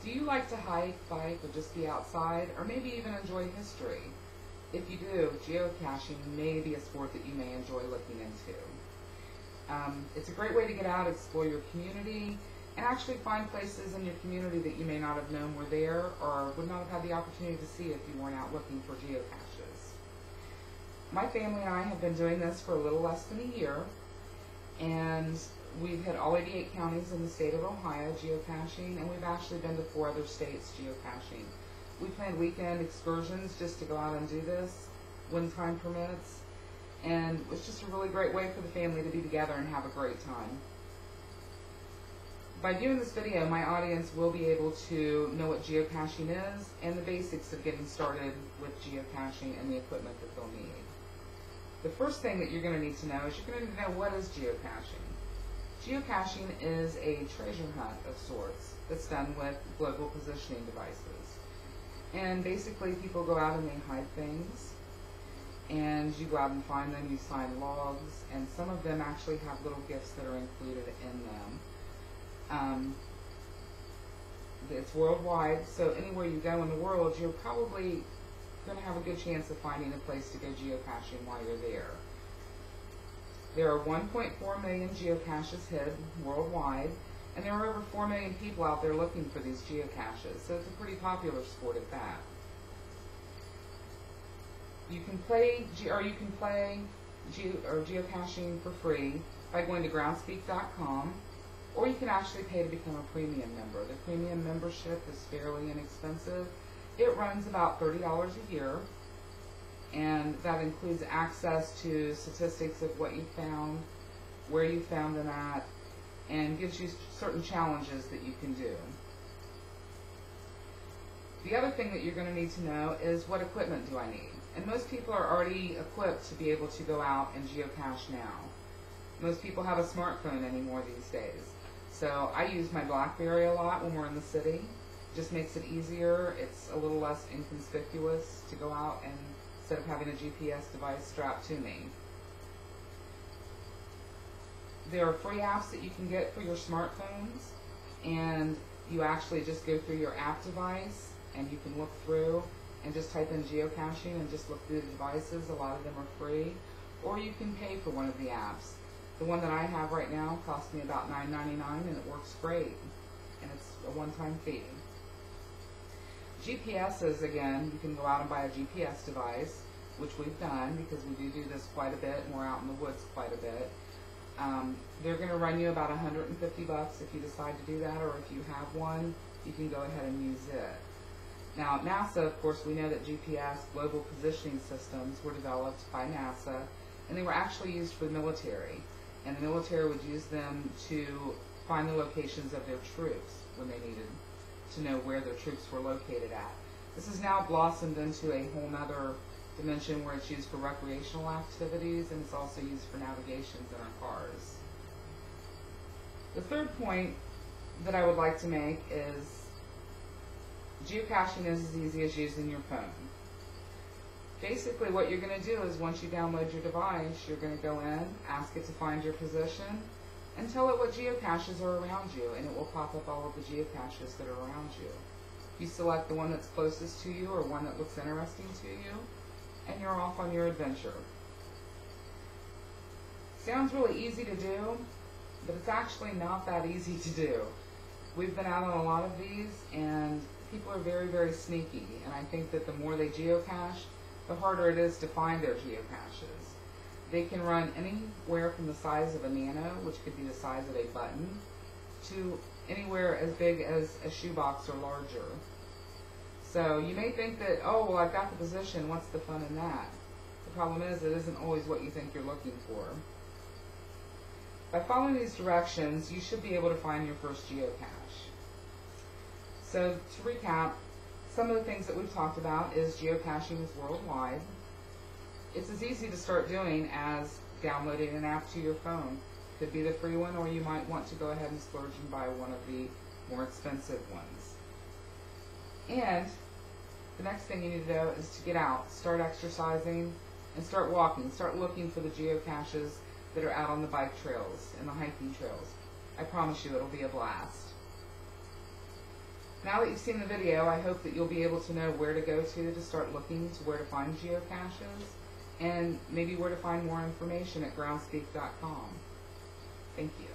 Do you like to hike, bike, or just be outside, or maybe even enjoy history? If you do, geocaching may be a sport that you may enjoy looking into. It's a great way to get out, explore your community, and actually find places in your community that you may not have known were there or would not have had the opportunity to see if you weren't out looking for geocaches. My family and I have been doing this for a little less than a year, and we've hit all 88 counties in the state of Ohio geocaching, and we've actually been to 4 other states geocaching. We planned weekend excursions just to go out and do this when time permits, and it was just a really great way for the family to be together and have a great time. By doing this video, my audience will be able to know what geocaching is and the basics of getting started with geocaching and the equipment that they'll need. The first thing that you're going to need to know is you're going to need to know what is geocaching. Geocaching is a treasure hunt of sorts that's done with global positioning devices. And basically people go out and they hide things, and you go out and find them, you sign logs, and some of them actually have little gifts that are included in them. It's worldwide, so anywhere you go in the world, you're probably going to have a good chance of finding a place to go geocaching while you're there. There are 1.4 million geocaches hid worldwide, and there are over 4 million people out there looking for these geocaches, so it's a pretty popular sport at that. You can play geocaching for free by going to groundspeak.com, or you can actually pay to become a premium member. The premium membership is fairly inexpensive. It runs about $30 a year, and that includes access to statistics of what you found, where you found them at, and gives you certain challenges that you can do. The other thing that you're going to need to know is what equipment do I need? And most people are already equipped to be able to go out and geocache now. Most people have a smartphone anymore these days. So I use my BlackBerry a lot when we're in the city. It just makes it easier. It's a little less inconspicuous to go out and instead of having a GPS device strapped to me. There are free apps that you can get for your smartphones, and you actually just go through your app device and you can look through and just type in geocaching and just look through the devices. A lot of them are free, or you can pay for one of the apps. The one that I have right now costs me about $9.99, and it works great, and it's a one-time fee. GPSs, again, you can go out and buy a GPS device, which we've done because we do this quite a bit, and we're out in the woods quite a bit. They're going to run you about $150 if you decide to do that, or if you have one, you can go ahead and use it. Now, NASA, of course, we know that GPS, global positioning systems, were developed by NASA, and they were actually used for the military. And the military would use them to find the locations of their troops when they needed to know where their troops were located at. This has now blossomed into a whole other dimension where it's used for recreational activities, and it's also used for navigations in our cars. The third point that I would like to make is geocaching is as easy as using your phone. Basically what you're going to do is once you download your device, you're going to go in, ask it to find your position, and tell it what geocaches are around you, and it will pop up all of the geocaches that are around you. You select the one that's closest to you or one that looks interesting to you, and you're off on your adventure. Sounds really easy to do, but it's actually not that easy to do. We've been out on a lot of these, and people are very, very sneaky, and I think that the more they geocache, the harder it is to find their geocaches. They can run anywhere from the size of a nano, which could be the size of a button, to anywhere as big as a shoebox or larger. So you may think that, oh, well, I've got the position, what's the fun in that? The problem is it isn't always what you think you're looking for. By following these directions, you should be able to find your first geocache. So to recap, some of the things that we've talked about is geocaching is worldwide. It's as easy to start doing as downloading an app to your phone. Could be the free one, or you might want to go ahead and splurge and buy one of the more expensive ones. And the next thing you need to do is to get out, start exercising, and start walking. Start looking for the geocaches that are out on the bike trails and the hiking trails. I promise you it'll be a blast. Now that you've seen the video, I hope that you'll be able to know where to go to start looking to where to find geocaches, and maybe where to find more information at groundspeak.com. Thank you.